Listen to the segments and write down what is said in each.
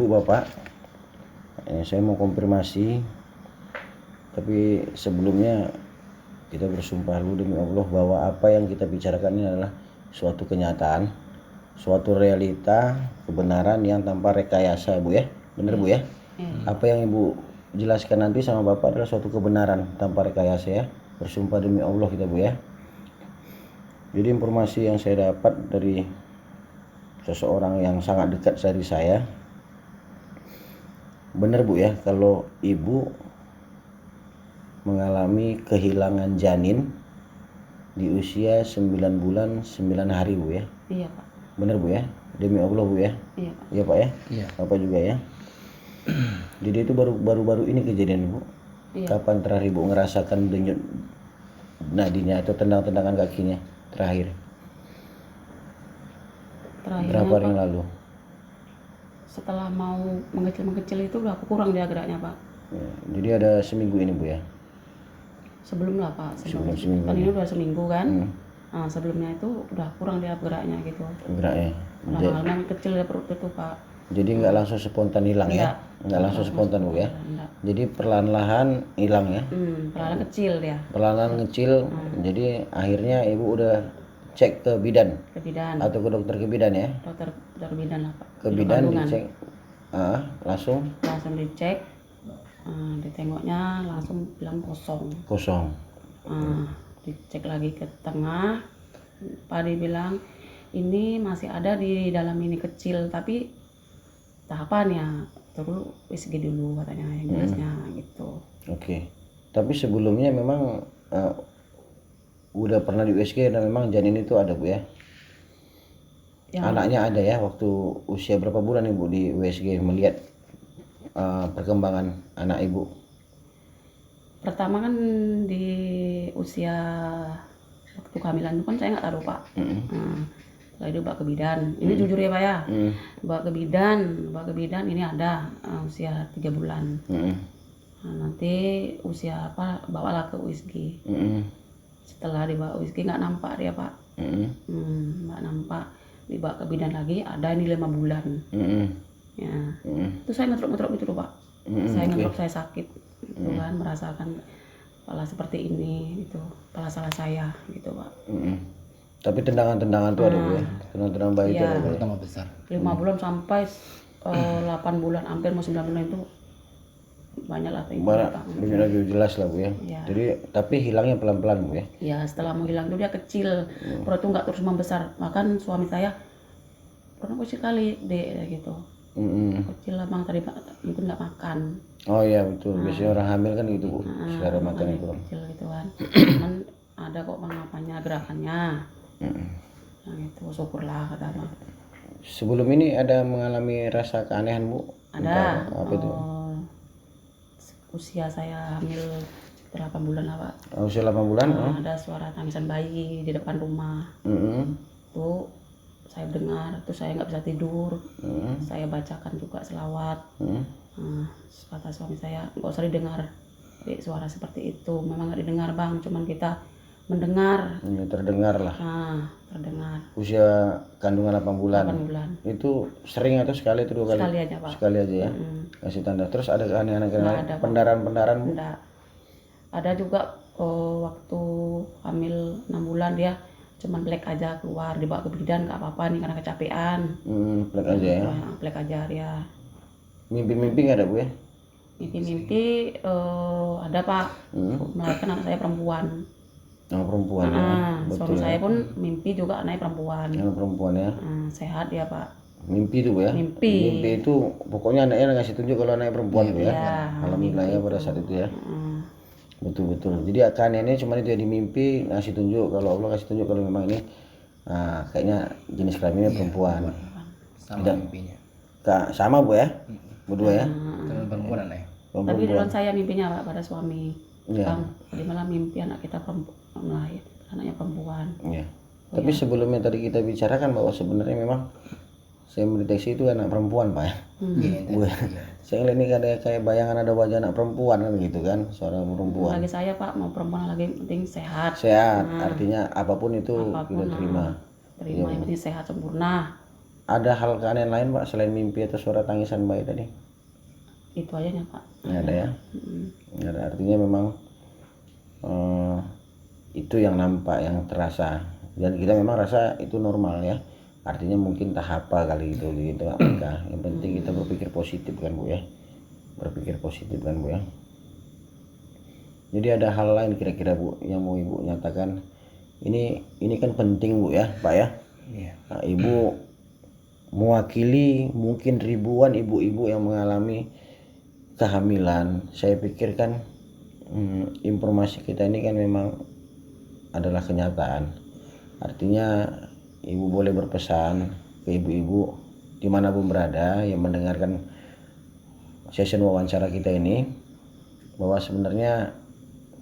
ibu bapak, saya mau konfirmasi, tapi sebelumnya kita bersumpah dulu demi Allah bahwa apa yang kita bicarakan ini adalah suatu kenyataan, suatu realita, kebenaran yang tanpa rekayasa, Bu ya. Benar Bu ya? Apa yang Ibu jelaskan nanti sama Bapak adalah suatu kebenaran tanpa rekayasa ya. Bersumpah demi Allah kita Bu ya. Jadi informasi yang saya dapat dari seseorang yang sangat dekat dari saya, benar Bu ya, kalau Ibu mengalami kehilangan janin di usia 9 bulan 9 hari Bu ya. Iya Pak. Benar Bu ya, demi Allah Bu ya. Iya Pak. Iya Pak ya. Iya. Bapak juga ya. Jadi itu baru ini kejadian Bu. Iya. Kapan terakhir Ibu ngerasakan denyut nadinya atau tendang-tendangan kakinya terakhir? Terakhirnya Berapa hari Pak, yang lalu? setelah mau mengecil itu udah kurang dia geraknya Pak. Ya, jadi ada seminggu ini Bu ya. Sebelum lah Pak. Sebelum seminggu. Kan ini udah seminggu kan. Hmm. Nah, sebelumnya itu udah kurang dia geraknya gitu. Geraknya. Lama-lama kecil dia perut itu Pak. Jadi nggak langsung spontan hilang ya? Nggak langsung spontan Bu ya? Enggak. Jadi perlahan-lahan hilang ya? Perlahan kecil dia. Perlahan kecil. Jadi akhirnya Ibu udah cek ke bidan Ke bidan. atau ke dokter ke bidan ya? Dokter bidan lah Pak. Ke bidan dicek, langsung Dicek. Ditengoknya langsung bilang kosong. kosong. Dicek lagi ke tengah, Pak dibilang ini masih ada di dalam ini kecil tapi tahapannya terus USG dulu katanya yang jelasnya gitu. Oke. Tapi sebelumnya memang udah pernah di USG dan memang janin itu ada Bu ya? Yang Anaknya ada ya waktu usia berapa bulan Ibu di USG melihat perkembangan anak Ibu? pertama kan di usia waktu kehamilan itu kan saya nggak taruh Pak. Setelah itu bawa ke bidan. Ini jujur ya Pak ya. Bawa ke bidan ini ada usia 3 bulan. Nah, nanti usia apa bawalah ke USG. Setelah dibawa USG nggak nampak dia Pak. Nggak nampak. Dibawa ke bidan lagi ada ini 5 bulan. Ya. Itu saya ngetruk gitu loh Pak. Saya ngetruk, saya sakit gitu kan, merasakan kepala seperti ini gitu, kepala salah saya gitu Pak. Tapi tendangan-tendangan tuh ada Bu ya? Tendangan-tendangan bayi itu ada Bu ya? Pertama besar. 5 bulan sampai 8 bulan, hampir mau 9 bulan itu banyak lah Pak. Banyak lagi jelas lah Bu ya? Iya. Jadi tapi hilangnya pelan-pelan Bu ya? Ya setelah mau hilang itu dia kecil, perut itu nggak terus membesar. Bahkan suami saya pernah kecil kali deh gitu. Kecil lah bang, tadi mungkin nggak makan. Oh iya betul, biasanya orang hamil kan gitu Bu, selera makannya kurang. Kecil gitu kan. Cuman ada kok bang apanya gerakannya. Yang itu syukurlah kata bang. Sebelum ini ada mengalami rasa keanehan Bu? Ada. Apa itu? Usia saya hamil 8 bulan lah Pak. Usia 8 bulan? Ada suara tangisan bayi di depan rumah. Tuh saya dengar, terus saya nggak bisa tidur. Saya bacakan juga selawat. Kata suami saya nggak usah didengar suara seperti itu, memang nggak didengar bang, cuman kita mendengar. Terdengar lah. Terdengar. Usia kandungan 8 bulan. 8 bulan. Itu sering atau sekali atau 2 kali? Sekali aja Pak. Sekali aja ya. Kasih tanda. Terus ada keanehan Nggak ada, Pak. pendaran Bu? Enggak. Ada juga waktu hamil 6 bulan dia cuman black aja keluar, dibawa ke bidan nggak apa-apa nih karena kecapean. Black aja ya. Black aja dia. Mimpi-mimpi nggak ada Bu ya? Mimpi ada Pak. Melahirkan anak saya perempuan. Yang perempuan ya. Suami saya pun mimpi juga anaknya perempuan. Yang perempuan ya. Sehat dia Pak. Mimpi itu Bu ya. Mimpi itu pokoknya anaknya ngasih tunjuk kalau anaknya perempuan Bu ya. Iya, Alhamdulillah ya pada saat itu ya. Betul. Jadi akan ini cuma itu ya, di mimpi ngasih tunjuk, kalau Allah kasih tunjuk kalau memang ini kayaknya jenis kelaminnya perempuan. Sama mimpinya. Sama Bu ya. Berdua ya. Karena perempuan aneh. Tapi duluan saya mimpinya Pak pada suami. Iya. Bang, tadi malam mimpi anak kita lahir, anaknya perempuan. Iya. Tapi sebelumnya tadi kita bicarakan bahwa sebenarnya memang saya mendeteksi itu anak perempuan Pak ya. Saya lihat ini ada kayak bayangan ada wajah anak perempuan kan gitu kan, seorang perempuan. Lagi saya Pak mau perempuan lagi penting sehat. Sehat, artinya apapun itu kita terima. Yang penting sehat sempurna. ada hal keanehan lain Pak selain mimpi atau suara tangisan bayi tadi? Itu aja ya Pak. Nggak ada ya? Nggak ada, artinya memang itu yang nampak, yang terasa, dan kita memang rasa itu normal ya, artinya mungkin tahap apa kali itu gitu Kak. Yang penting kita berpikir positif kan Bu ya, berpikir positif kan Bu ya. Jadi ada hal lain kira-kira Bu yang mau Ibu nyatakan? Ini kan penting Bu ya Pak ya. Iya. Nah, Ibu mewakili mungkin ribuan ibu-ibu yang mengalami kehamilan. Saya pikir kan informasi kita ini kan memang adalah kenyataan. Artinya Ibu boleh berpesan ke ibu-ibu dimanapun berada yang mendengarkan session wawancara kita ini, bahwa sebenarnya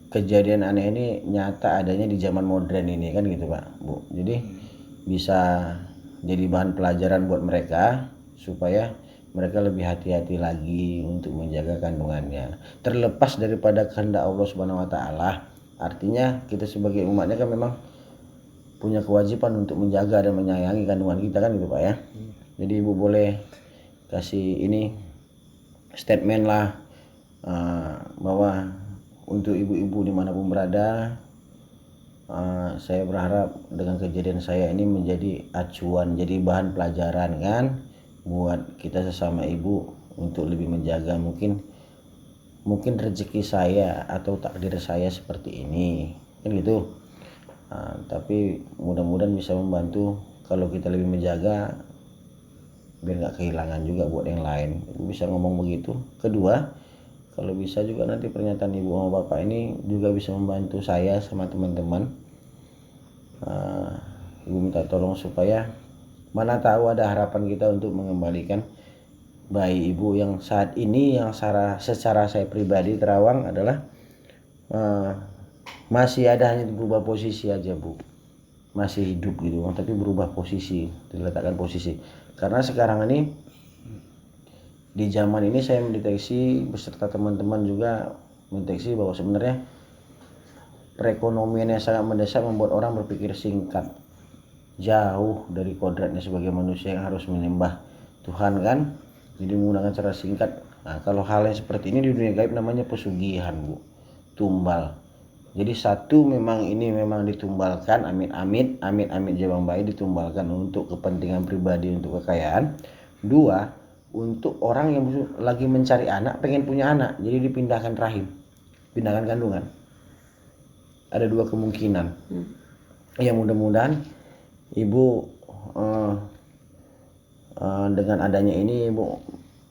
kejadian aneh ini nyata adanya di zaman modern ini kan gitu Pak Bu. Jadi bisa jadi bahan pelajaran buat mereka supaya mereka lebih hati-hati lagi untuk menjaga kandungannya, terlepas daripada kehendak Allah Subhanahu wa taala. Artinya kita sebagai umatnya kan memang punya kewajiban untuk menjaga dan menyayangi kandungan kita kan gitu Pak ya. Jadi Ibu boleh kasih ini statement lah bahwa untuk ibu-ibu dimanapun berada, saya berharap dengan kejadian saya ini menjadi acuan, jadi bahan pelajaran kan buat kita sesama ibu untuk lebih menjaga. Mungkin rezeki saya atau takdir saya seperti ini kan gitu. Tapi mudah-mudahan bisa membantu kalau kita lebih menjaga biar nggak kehilangan juga buat yang lain. Ibu bisa ngomong begitu. Kedua, kalau bisa juga nanti pernyataan ibu sama bapak ini juga bisa membantu saya sama teman-teman. Ibu minta tolong supaya mana tahu ada harapan kita untuk mengembalikan bayi ibu yang saat ini yang secara saya pribadi terawang adalah masih ada, hanya berubah posisi aja Bu, masih hidup gitu tapi berubah posisi, diletakkan posisi. Karena sekarang ini di zaman ini saya mendeteksi beserta teman-teman juga mendeteksi bahwa sebenarnya perekonomian yang sangat mendesak membuat orang berpikir singkat, jauh dari kodratnya sebagai manusia yang harus menyembah Tuhan kan. Jadi menggunakan cara singkat. Nah, kalau hal yang seperti ini di dunia gaib namanya pesugihan Bu, tumbal. Jadi satu, memang ini memang ditumbalkan, amit-amit jabang bayi ditumbalkan untuk kepentingan pribadi, untuk kekayaan. Dua, untuk orang yang lagi mencari anak, pengen punya anak, jadi dipindahkan rahim, pindahkan kandungan. Ada dua kemungkinan. Ya mudah-mudahan Ibu dengan adanya ini Ibu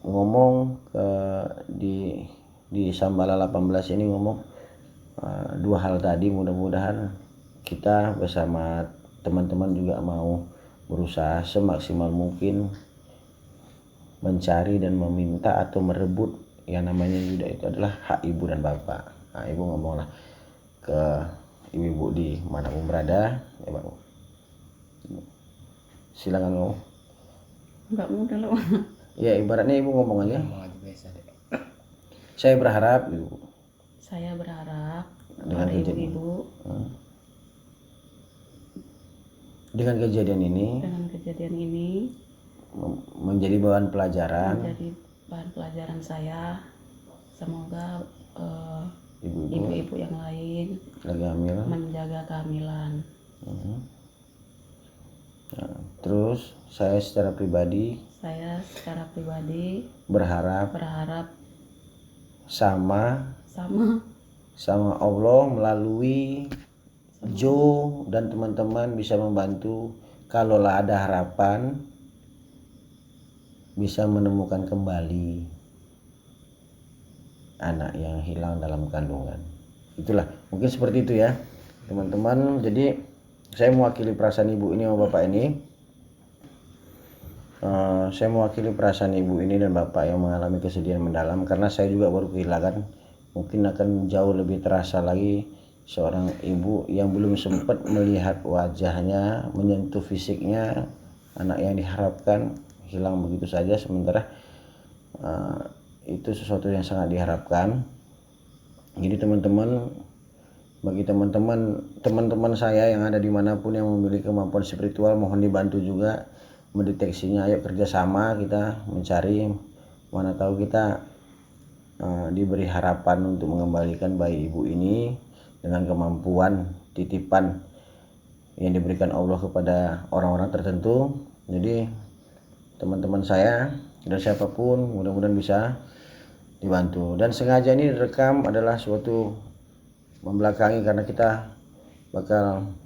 ngomong di Sambala 18 ini ngomong dua hal tadi. Mudah-mudahan kita bersama teman-teman juga mau berusaha semaksimal mungkin mencari dan meminta atau merebut yang namanya juga itu adalah hak ibu dan bapak. Nah, Ibu ngomonglah ke ibu-ibu di manapun berada ya Pak. Silakan ngomong. Enggak mudah loh. Ya ibaratnya Ibu ngomong aja. Ngomong aja biasa deh. Saya berharap Ibu Saya berharap dengan kepada ibu-ibu dengan kejadian ini menjadi bahan pelajaran. menjadi bahan pelajaran saya. Semoga Ibu-ibu ibu-ibu yang lain lagi hamil. menjaga kehamilan. Nah, terus saya secara pribadi berharap sama Allah melalui Jo dan teman-teman bisa membantu, kalaulah ada harapan bisa menemukan kembali anak yang hilang dalam kandungan. Itulah mungkin seperti itu ya teman-teman. Jadi saya mewakili perasaan ibu ini sama bapak ini. Saya mewakili perasaan ibu ini dan bapak yang mengalami kesedihan mendalam, karena saya juga baru kehilangan. Mungkin akan jauh lebih terasa lagi seorang ibu yang belum sempat melihat wajahnya, menyentuh fisiknya, anak yang diharapkan hilang begitu saja. Sementara itu sesuatu yang sangat diharapkan. Jadi teman-teman, bagi teman-teman saya yang ada dimanapun yang memiliki kemampuan spiritual, mohon dibantu juga mendeteksinya. Ayo kerjasama kita mencari, mana tahu kita diberi harapan untuk mengembalikan bayi ibu ini dengan kemampuan titipan yang diberikan Allah kepada orang-orang tertentu. Jadi teman-teman saya dan siapapun mudah-mudahan bisa dibantu. Dan sengaja ini direkam adalah suatu membelakangi karena kita bakal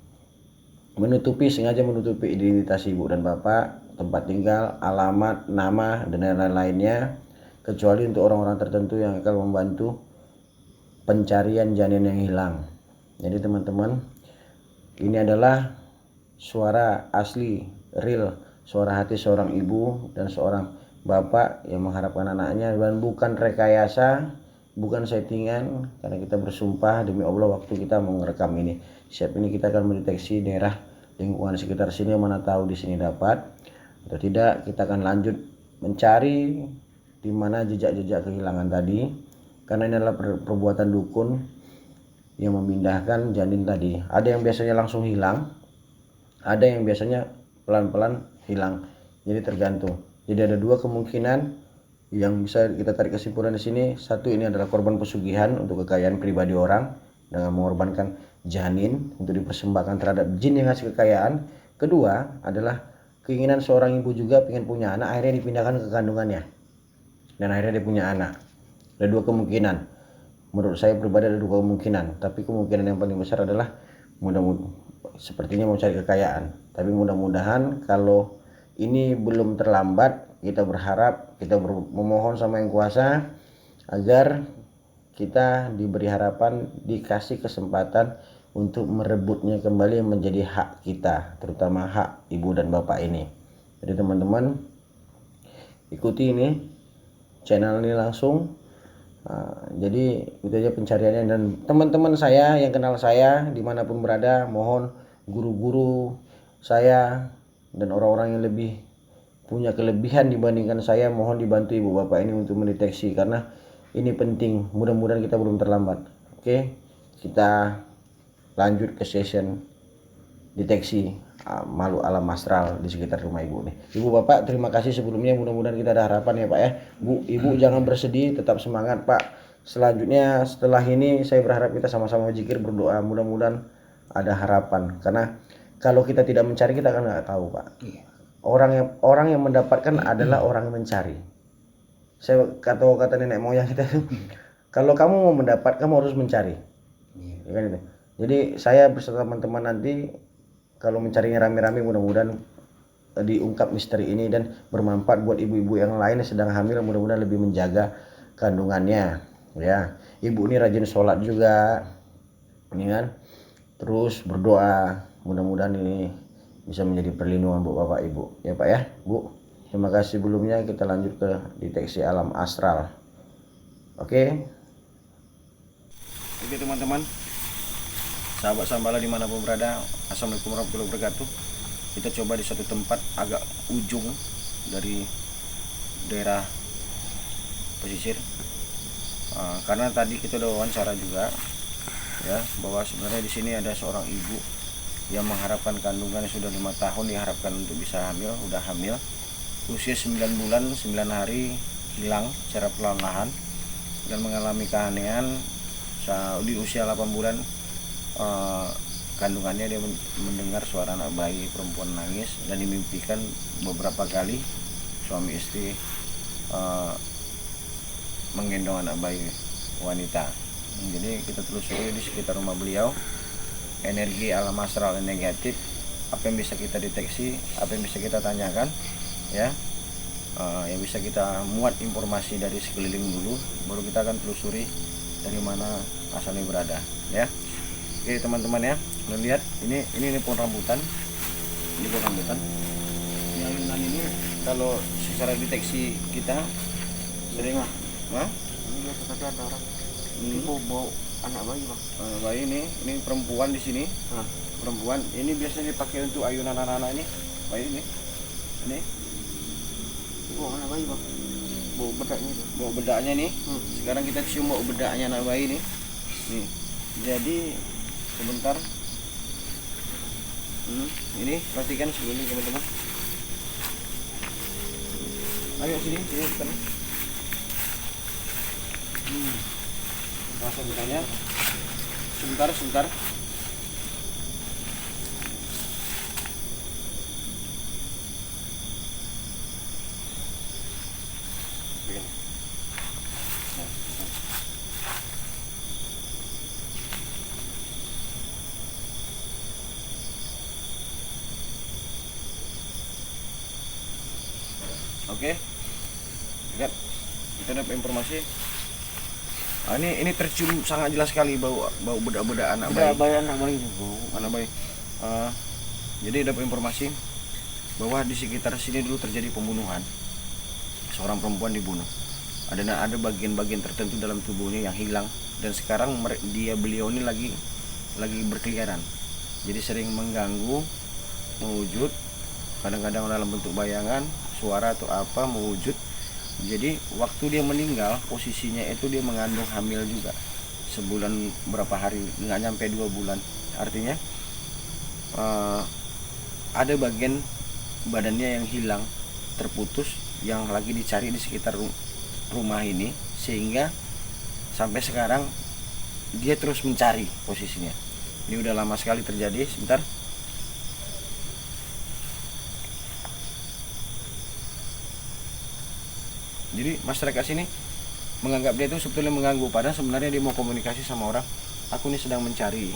sengaja menutupi identitas ibu dan bapak, tempat tinggal, alamat, nama, dan lain-lainnya, kecuali untuk orang-orang tertentu yang akan membantu pencarian janin yang hilang. Jadi teman-teman, ini adalah suara asli, real, suara hati seorang ibu dan seorang bapak yang mengharapkan anaknya, dan bukan rekayasa, bukan settingan, karena kita bersumpah demi Allah waktu kita merekam ini. Siap ini kita akan mendeteksi daerah lingkungan sekitar sini, mana tahu di sini dapat atau tidak. Kita akan lanjut mencari di mana jejak-jejak kehilangan tadi, karena ini adalah perbuatan dukun yang memindahkan janin tadi. Ada yang biasanya langsung hilang, ada yang biasanya pelan-pelan hilang. Jadi tergantung. Jadi ada dua kemungkinan yang bisa kita tarik kesimpulan di sini. Satu, ini adalah korban pesugihan untuk kekayaan pribadi orang dengan mengorbankan janin untuk dipersembahkan terhadap jin yang ngasih kekayaan. Kedua adalah keinginan seorang ibu juga pengen punya anak, akhirnya dipindahkan ke kandungannya dan akhirnya dia punya anak. Ada dua kemungkinan. Menurut saya pribadi ada dua kemungkinan, tapi kemungkinan yang paling besar adalah sepertinya mau cari kekayaan. Tapi mudah-mudahan kalau ini belum terlambat, kita berharap, kita memohon sama Yang Kuasa agar kita diberi harapan, dikasih kesempatan untuk merebutnya kembali menjadi hak kita, terutama hak ibu dan bapak ini. Jadi teman-teman, ikuti ini channel ini langsung. Jadi itu aja pencariannya. Dan teman-teman saya yang kenal saya dimanapun berada, mohon guru-guru saya dan orang-orang yang lebih punya kelebihan dibandingkan saya, mohon dibantu ibu bapak ini untuk mendeteksi, karena ini penting. Mudah-mudahan kita belum terlambat. Oke, kita lanjut ke session deteksi makhluk alam astral di sekitar rumah ibu nih. Ibu bapak, terima kasih sebelumnya. Mudah-mudahan kita ada harapan ya pak ya. Bu, ibu jangan bersedih, tetap semangat pak. Selanjutnya setelah ini saya berharap kita sama-sama zikir, berdoa, mudah-mudahan ada harapan. Karena kalau kita tidak mencari, kita akan nggak tahu pak. Orang yang mendapatkan adalah orang yang mencari. Saya kata nenek moyang kita, kalau kamu mau mendapat, kamu harus mencari. Ya kan itu. Jadi saya beserta teman-teman nanti kalau mencarinya rame-rame, mudah-mudahan diungkap misteri ini dan bermanfaat buat ibu-ibu yang lain yang sedang hamil, mudah-mudahan lebih menjaga kandungannya. Ya, ibu ini rajin sholat juga, ini kan, terus berdoa, mudah-mudahan ini bisa menjadi perlindungan buat bapak ibu. Ya pak ya, bu. Terima kasih sebelumnya. Kita lanjut ke deteksi alam astral. Oke teman-teman, sahabat Sambala dimanapun berada, assalamualaikum warahmatullahi wabarakatuh. Kita coba di satu tempat agak ujung dari daerah pesisir, karena tadi kita udah wawancara juga ya, bahwa sebenarnya di sini ada seorang ibu yang mengharapkan kandungan yang sudah 5 tahun, diharapkan untuk bisa hamil, udah hamil, usia 9 bulan 9 hari hilang secara perlahan-lahan dan mengalami keanehan. Di usia 8 bulan kandungannya dia mendengar suara anak bayi perempuan nangis, dan dimimpikan beberapa kali suami istri menggendong anak bayi wanita. Jadi kita telusuri di sekitar rumah beliau energi alam astral yang negatif, apa yang bisa kita deteksi, apa yang bisa kita tanyakan ya, yang bisa kita muat informasi dari sekeliling dulu, baru kita akan telusuri dari mana asalnya berada ya. Oke teman-teman ya, lihat ini pohon rambutan, ini pohon rambutan. Yang ini kalau secara deteksi kita sering ini biasa tadi ada orang bawa anak bayi bang. Bayi ini perempuan di sini. Perempuan ini biasanya dipakai untuk ayunan anak-anak ini. Bayi ini bawa anak bayi bang. Bawa bedaknya itu. Bawa bedaknya nih. Sekarang kita cium bawa bedaknya anak bayi nih. Nih. Jadi sebentar. Ini perhatikan sebelumnya teman-teman. Ayo sini tekan. Langsung ditanya. Sebentar. Begini. Oke, lihat kita dapat informasi. Ini tercium sangat jelas sekali bau bedak-bedak anak bayi. anak bayi Anak bayi. Jadi dapat informasi bahwa di sekitar sini dulu terjadi pembunuhan. Seorang perempuan dibunuh. Ada bagian-bagian tertentu dalam tubuhnya yang hilang dan sekarang beliau ini lagi berkeliaran. Jadi sering mengganggu, mewujud, kadang-kadang dalam bentuk bayangan, suara atau apa mewujud. Jadi waktu dia meninggal posisinya itu dia mengandung hamil juga sebulan berapa hari, nggak nyampe 2 bulan. Artinya ada bagian badannya yang hilang, terputus, yang lagi dicari di sekitar rumah ini, sehingga sampai sekarang dia terus mencari posisinya. Ini udah lama sekali terjadi. Sebentar. Jadi masyarakat sini menganggap dia itu sebetulnya mengganggu, padahal sebenarnya dia mau komunikasi sama orang. Aku ini sedang mencari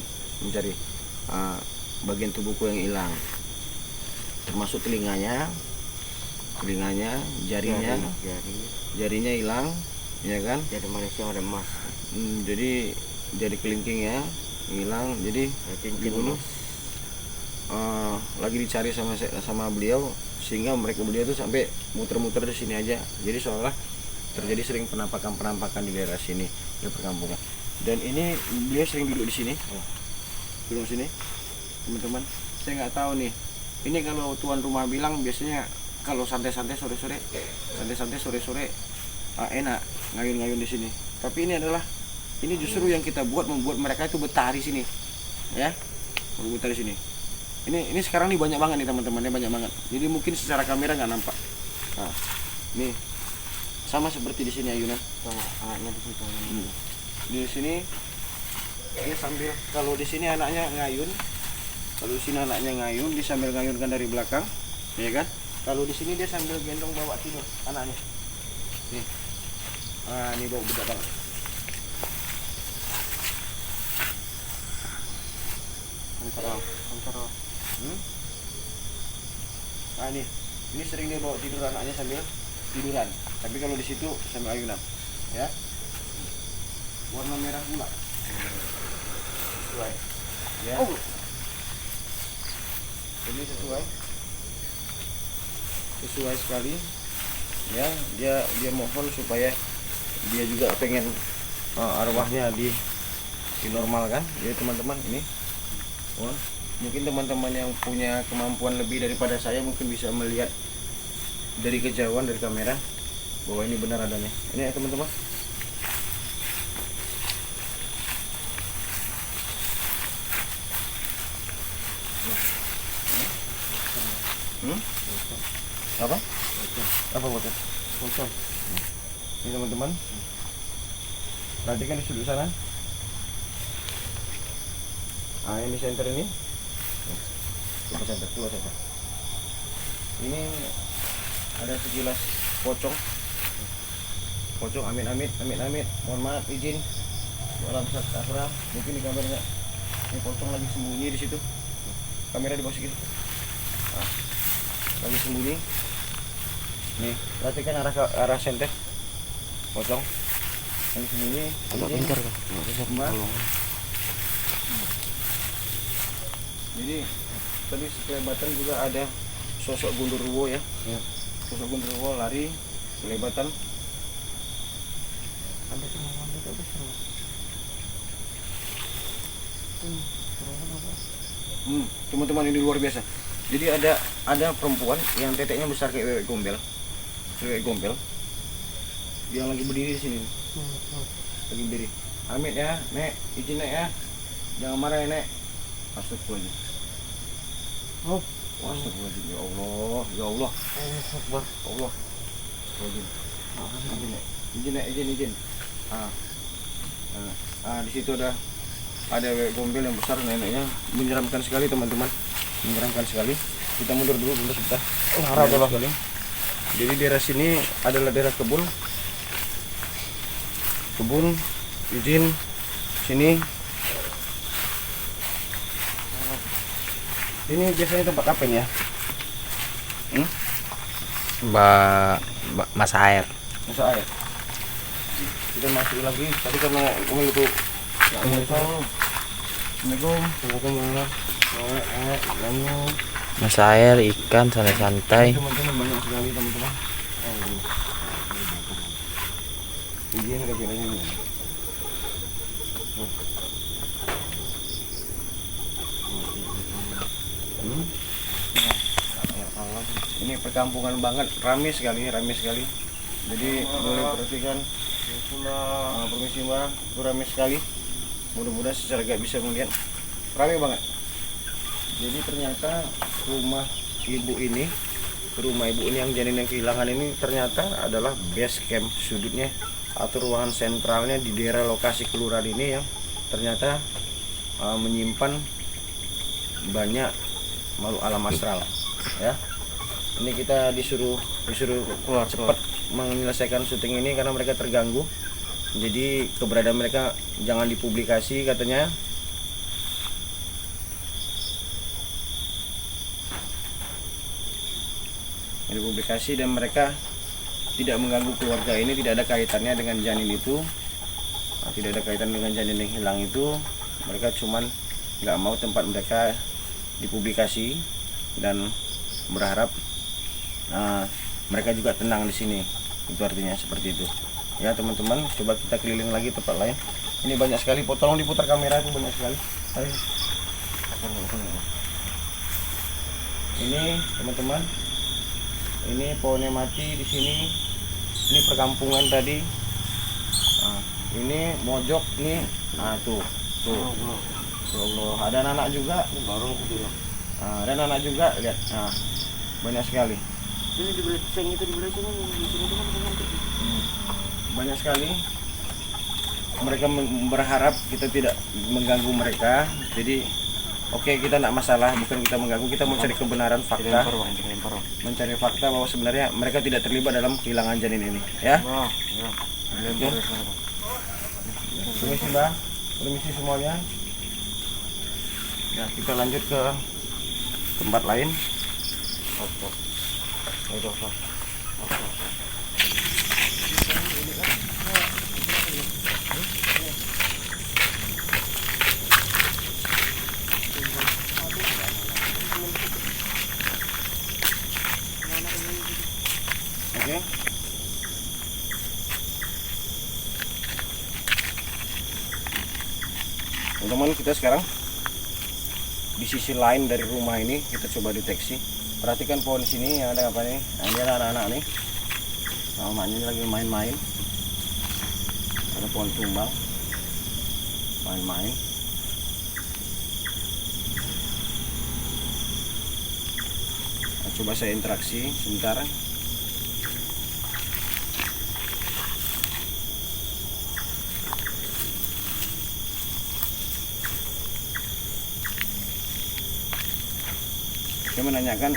bagian tubuhku yang hilang, termasuk telinganya, jarinya hilang, ya kan? jadi manusia ada emas Jadi kelingkingnya hilang, jadi dibunuh. Lagi dicari sama beliau, sehingga beliau tuh sampai muter-muter di sini aja. Jadi seolah terjadi sering penampakan di daerah sini, di perkampungan. Dan ini beliau sering duduk di sini, duduk sini, teman-teman. Saya nggak tahu nih. Ini kalau tuan rumah bilang biasanya kalau santai-santai sore-sore, enak ngayun-ngayun di sini. Tapi ini justru yang kita membuat mereka itu betah di sini, ya, betah di sini. Ini sekarang nih banyak banget nih teman-teman, banyak banget. Jadi mungkin secara kamera nggak nampak. Nah, nih sama seperti di sini ayunan. anaknya di situ. Di sini dia sambil, kalau di sini anaknya ngayun, dia sambil ngayunkan dari belakang, ya kan? Kalau di sini dia sambil gendong bawa tidur anaknya. Nih, ini bau bedak banget. Kontrol. Ini sering dia bawa tidur anaknya sambil tiduran. Tapi kalau di situ sambil ayunan, ya. Warna merah pula. Sesuai. Ya. Ini sesuai sekali. Ya, dia mohon supaya dia juga pengen arwahnya dinormalkan. Jadi teman-teman ini. Mungkin teman-teman yang punya kemampuan lebih daripada saya mungkin bisa melihat dari kejauhan dari kamera bahwa ini benar adanya. Ini ya teman-teman. Apa bocor? Ini teman-teman. Perhatikan di sudut sana. Ini center ini. Coba center. Ini ada sekilas pocong. Amit. Mohon maaf, izin. Alam sakra. Mungkin di kameranya ini pocong lagi sembunyi di situ. Kamera di bawah situ. Lagi sembunyi. Nih, perhatikan arah center. Pocong. Lagi sembunyi. Agak pintar kan? Jadi tadi kelebatan juga ada sosok gundurwo ya. Sosok gundurwo lari kelebatan. Teman-teman, ini luar biasa. Jadi ada perempuan yang teteknya besar kayak bebek gombel. Yang lagi berdiri di sini. Lagi berdiri. Amit ya, Nek, izin Nek ya. Jangan marah ya, Nek. Astagfirullahaladzim. Astagfirullahaladzim. Ya Allah. Allah. Izin. Di situ ada gombel yang besar, neneknya menyeramkan sekali teman-teman, menyeramkan sekali. Kita mundur dulu sebentar. Menyeramkan sekali. Jadi daerah sini adalah daerah kebun, izin sini. Ini biasanya tempat apa ini ya? Masa air. Masa air. Kita masuk lagi. Tadi karena ngomong itu. Assalamualaikum. Masa air, ikan, santai-santai. Teman-teman banyak sekali teman-teman. Izin kaki-kakinya ini. Ini perkampungan banget, ramai sekali. Jadi boleh perhatikan. Permisi Mbak, itu ramai sekali. Mudah-mudahan secara gak bisa melihat, ramai banget. Jadi ternyata rumah ibu ini yang janin yang kehilangan ini ternyata adalah base camp sudutnya atau ruangan sentralnya di daerah lokasi kelurahan ini yang ternyata menyimpan banyak makhluk alam astral ya. Ini kita disuruh keluar cepat menyelesaikan syuting ini karena mereka terganggu. Jadi keberadaan mereka jangan dipublikasi katanya. Dipublikasi dan mereka tidak mengganggu keluarga ini, tidak ada kaitannya dengan janin itu, tidak ada kaitan dengan janin yang hilang itu. Mereka cuman nggak mau tempat mereka dipublikasi dan berharap mereka juga tenang di sini. Itu artinya seperti itu ya teman-teman. Coba kita keliling lagi tempat lain. Ini banyak sekali, tolong diputar kamera, itu banyak sekali. Ayo. Ini teman-teman, ini pohonnya mati di sini. Ini perkampungan tadi. Ini mojok nih. Tuh. Allah, ada anak juga. Baru ada anak juga, lihat. Banyak sekali. Ini di belah seng itu di belah sini tuh kan banyak sekali. Mereka berharap kita tidak mengganggu mereka. Jadi oke, kita tidak masalah, bukan kita mengganggu, kita mau cari kebenaran fakta, mencari fakta bahwa sebenarnya mereka tidak terlibat dalam kehilangan janin ini ya. Permisi Mbak, permisi semuanya. Ya, kita lanjut ke tempat lain. Oke. Teman-teman, kita sekarang di sisi lain dari rumah ini, kita coba deteksi. Perhatikan pohon di sini yang ada apa nih? Nah, ini ada anak-anak nih. Mamanya lagi main-main. Ada pohon tumbang. Main-main. Nah, coba saya interaksi sebentar. Saya menanyakan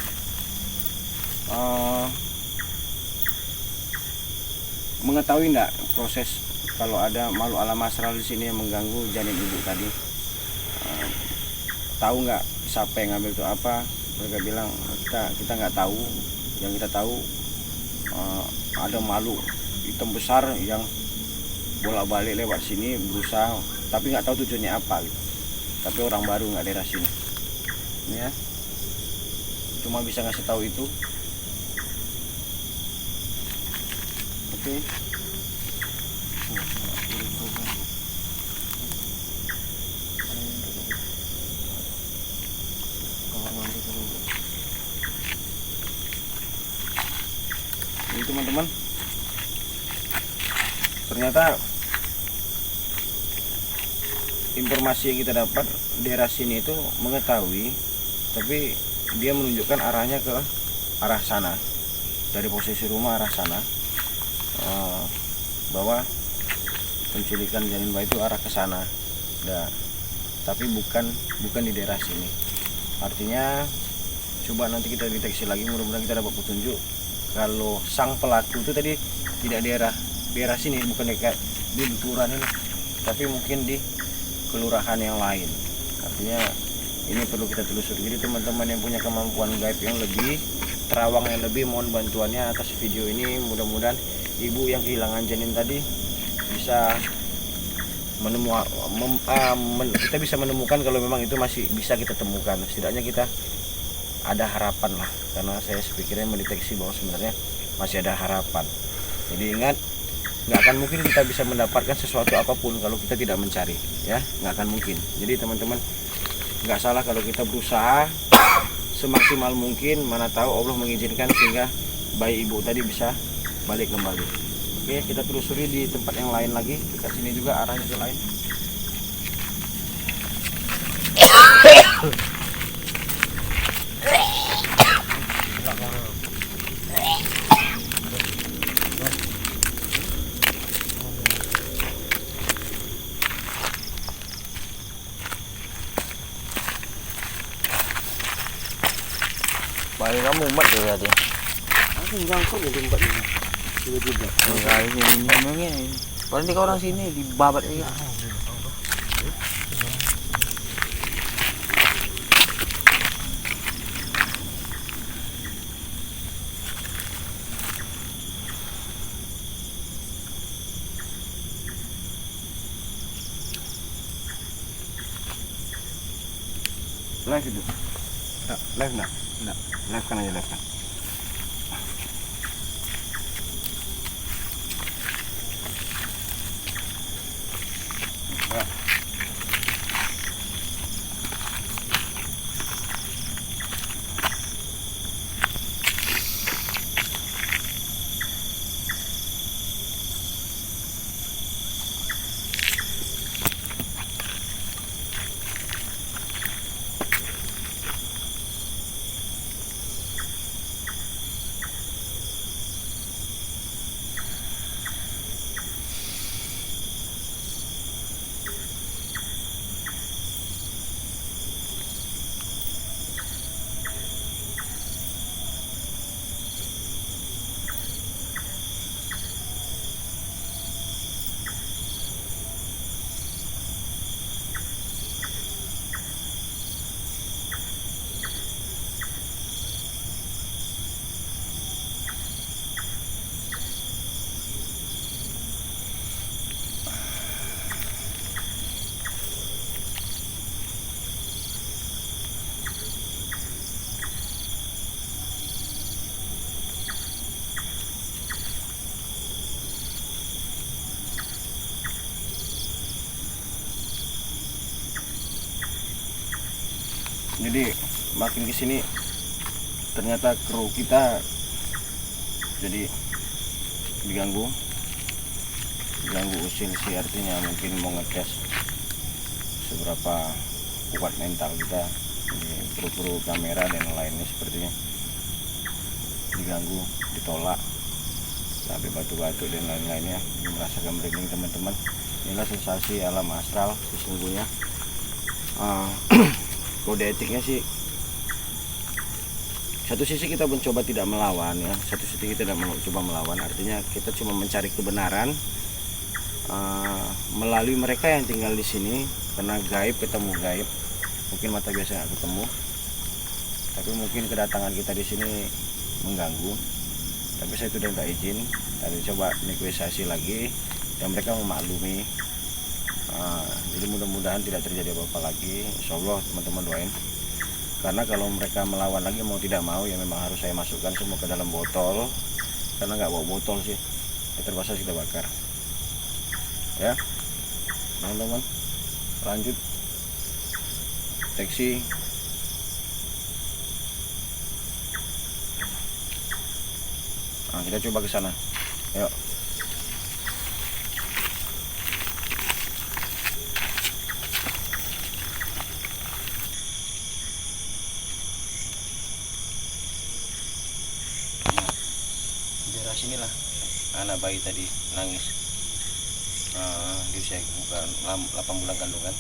mengetahui enggak proses kalau ada makhluk alam astral di sini yang mengganggu janin ibu tadi. Tahu nggak siapa yang ngambil itu apa? Mereka bilang kita nggak tahu. Yang kita tahu ada makhluk hitam besar yang bolak-balik lewat sini berusaha, tapi nggak tahu tujuannya apa gitu. Tapi orang baru nggak daerah sini. Ini ya. Cuma bisa ngasih tahu itu. Oke. Ini teman-teman, ternyata informasi yang kita dapat daerah sini itu mengetahui, tapi dia menunjukkan arahnya ke arah sana, dari posisi rumah arah sana. bahwa penculikan janin bayi itu arah ke sana. Nah, tapi bukan di daerah sini. Artinya coba nanti kita deteksi lagi, mudah-mudahan kita dapat petunjuk kalau sang pelaku itu tadi tidak daerah sini, bukan dekat di kelurahan ini, tapi mungkin di kelurahan yang lain. Artinya ini perlu kita telusuri. Jadi teman-teman yang punya kemampuan gaib yang lebih, terawang yang lebih, mohon bantuannya atas video ini. Mudah-mudahan ibu yang kehilangan janin tadi bisa kita bisa menemukan kalau memang itu masih bisa kita temukan. Setidaknya kita ada harapan lah, karena saya sepikirnya mendeteksi bahwa sebenarnya masih ada harapan. Jadi ingat, nggak akan mungkin kita bisa mendapatkan sesuatu apapun kalau kita tidak mencari, ya, nggak akan mungkin. Jadi teman-teman nggak salah kalau kita berusaha semaksimal mungkin, mana tahu Allah mengizinkan sehingga bayi ibu tadi bisa balik kembali. Oke, kita telusuri di tempat yang lain lagi, dekat sini juga arahnya ke lain. Bayi kamu umat tuh tadi. Aku ngangkut di tempat ini. Tiba-tiba. Enggak ini ngomongnya. Paling di orang sini dibabat ya. Live itu. Enggak, live enggak? Enggak. Live kan aja, live kan. Jadi makin kesini ternyata kru kita jadi diganggu usil sih, artinya mungkin mau ngetes seberapa kuat mental kita. Jadi kru kamera dan lainnya sepertinya diganggu, ditolak sampai batu-batu dan lain-lainnya. Merasakan merinding teman-teman. Inilah sensasi alam astral sesungguhnya. Kode etiknya sih, satu sisi kita mencoba tidak melawan, ya, satu sisi kita tidak mencoba melawan, artinya kita cuma mencari kebenaran melalui mereka yang tinggal di sini, karena gaib ketemu gaib, mungkin mata biasa nggak ketemu, tapi mungkin kedatangan kita di sini mengganggu. Tapi saya sudah minta izin, tadi coba negosiasi lagi dan mereka memaklumi. Jadi mudah-mudahan tidak terjadi apa-apa lagi, insya Allah teman-teman doain. Karena kalau mereka melawan lagi mau tidak mau ya memang harus saya masukkan semua ke dalam botol, karena nggak bawa botol sih ya terpaksa kita bakar ya teman-teman. Lanjut deteksi. Nah, kita coba ke sana, yuk. Sinilah anak bayi tadi nangis di usia bukan 8 bulan kandungan.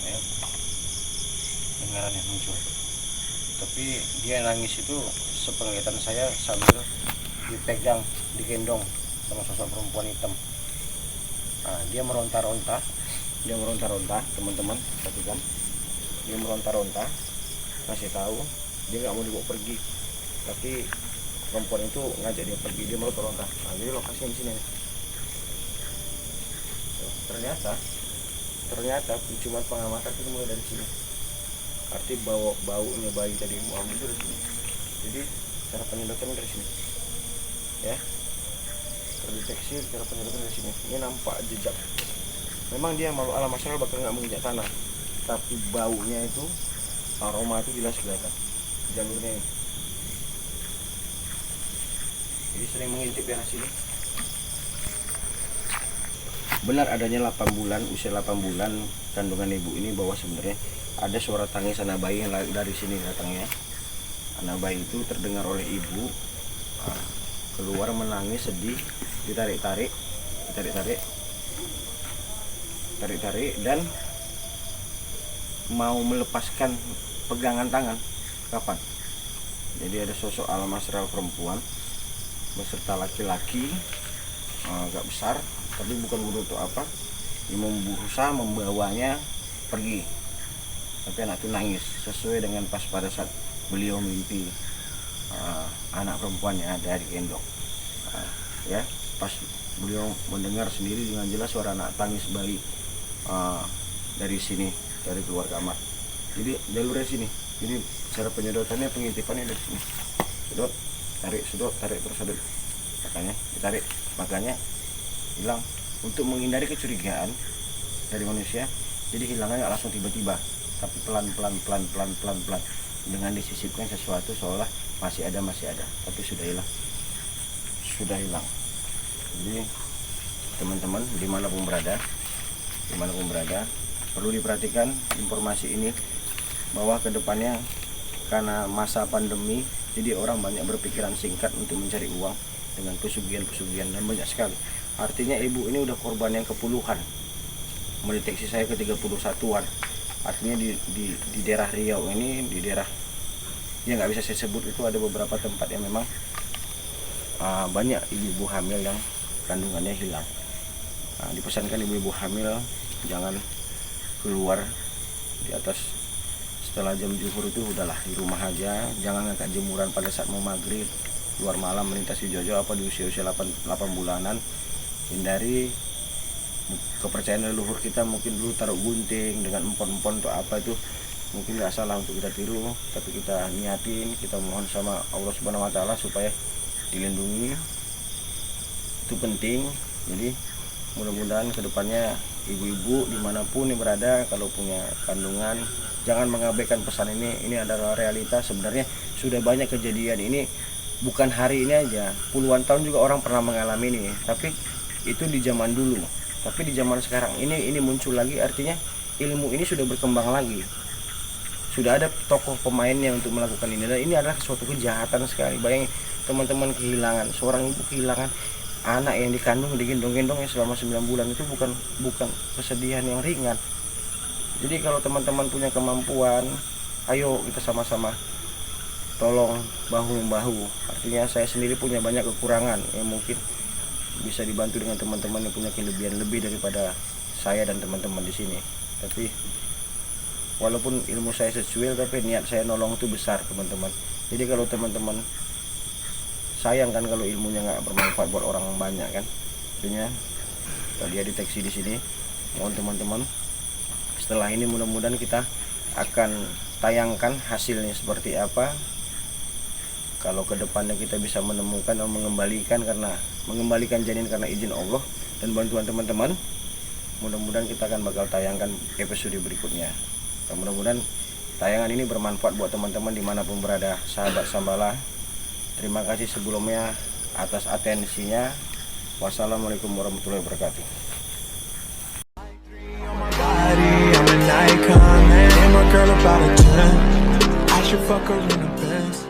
Ya, dengarannya muncul, tapi dia nangis itu sepenglihatan saya sambil dipegang, digendong sama sosok perempuan hitam. Dia meronta-ronta teman-teman, perhatikan, dia meronta-ronta, kasih tahu dia nggak mau dibawa pergi, tapi perempuan itu ngajak dia pergi, dia meronta-ronta. Jadi lokasinya di sini nih. Ternyata cuma pengamatan itu mulai dari sini. Arti baunya bayi tadi mau ambil itu dari sini. Jadi cara penyedotan dari sini, ya, terdeteksi cara penyedotan dari sini. Ini nampak jejak. Memang dia malu alam masyarakat bakal nggak menginjak tanah, tapi baunya itu, aroma itu jelas kelihatan jalurnya ini. Jadi sering mengintip daerah sini. Benar adanya 8 bulan, usia 8 bulan kandungan ibu ini, bahwa sebenarnya ada suara tangis anak bayi yang dari sini datangnya. Anak bayi itu terdengar oleh ibu keluar menangis sedih, ditarik-tarik dan mau melepaskan pegangan tangan. Kapan? Jadi ada sosok alam astral perempuan beserta laki-laki agak besar, tapi bukan untuk apa, dia berusaha membawanya pergi, tapi anak itu nangis sesuai dengan pas pada saat beliau mimpi anak perempuannya ada di gendong. Ya, pas beliau mendengar sendiri dengan jelas suara anak tangis bayi dari sini, dari keluar kamar. Jadi jalurnya sini. Jadi cara penyedotannya, pengintipannya dari sini. Sedot, tarik terus sedot. Makanya ditarik, makanya hilang. Untuk menghindari kecurigaan dari manusia, jadi hilangnya nggak langsung tiba-tiba, tapi pelan. Dengan disisipkan sesuatu seolah masih ada, tapi sudah hilang. Jadi teman-teman dimanapun berada, perlu diperhatikan informasi ini, bahwa kedepannya karena masa pandemi, jadi orang banyak berpikiran singkat untuk mencari uang dengan pesugihan dan banyak sekali. Artinya ibu ini udah korban yang ke-puluhan. Mendeteksi saya ke-31-an. Artinya di daerah Riau ini, di daerah ya nggak bisa saya sebut, itu ada beberapa tempat yang memang banyak ibu-ibu hamil yang kandungannya hilang. Dipesankan ibu-ibu hamil jangan keluar di atas setelah jam zuhur, itu udahlah di rumah aja. Jangan ngangkat jemuran pada saat mau maghrib, keluar malam melintasi jojo apa di usia 8 bulanan. Hindari kepercayaan leluhur kita, mungkin dulu taruh gunting dengan empon-empon atau apa, itu mungkin nggak salah untuk kita tiru, tapi kita niatin, kita mohon sama Allah Subhanahu Wa Taala supaya dilindungi, itu penting. Jadi mudah-mudahan kedepannya ibu-ibu dimanapun yang berada, kalau punya kandungan jangan mengabaikan pesan ini. Ini adalah realitas. Sebenarnya sudah banyak kejadian ini, bukan hari ini aja, puluhan tahun juga orang pernah mengalami ini, tapi itu di zaman dulu. Tapi di zaman sekarang ini muncul lagi, artinya ilmu ini sudah berkembang lagi. Sudah ada tokoh pemainnya untuk melakukan ini, dan ini adalah suatu kejahatan sekali. Bayangin teman-teman kehilangan, seorang ibu kehilangan anak yang dikandung, digendong-gendongnya selama 9 bulan, itu bukan kesedihan yang ringan. Jadi kalau teman-teman punya kemampuan, ayo kita sama-sama tolong bahu-membahu. Artinya saya sendiri punya banyak kekurangan yang mungkin bisa dibantu dengan teman-teman yang punya kelebihan lebih daripada saya dan teman-teman di sini. Tapi walaupun ilmu saya sesuai, tapi niat saya nolong itu besar, teman-teman. Jadi kalau teman-teman sayang kan kalau ilmunya nggak bermanfaat buat orang banyak kan. Artinya tadi ya deteksi di sini. Mohon teman-teman, setelah ini mudah-mudahan kita akan tayangkan hasilnya seperti apa. Kalau kedepannya kita bisa menemukan atau mengembalikan janin karena izin Allah dan bantuan teman-teman, mudah-mudahan kita akan bakal tayangkan episode berikutnya. Dan mudah-mudahan tayangan ini bermanfaat buat teman-teman dimanapun berada. Sahabat Sambala, terima kasih sebelumnya atas atensinya. Wassalamualaikum warahmatullahi wabarakatuh. I'm an icon, man. My girl about a 10. I should fuck her in the Benz.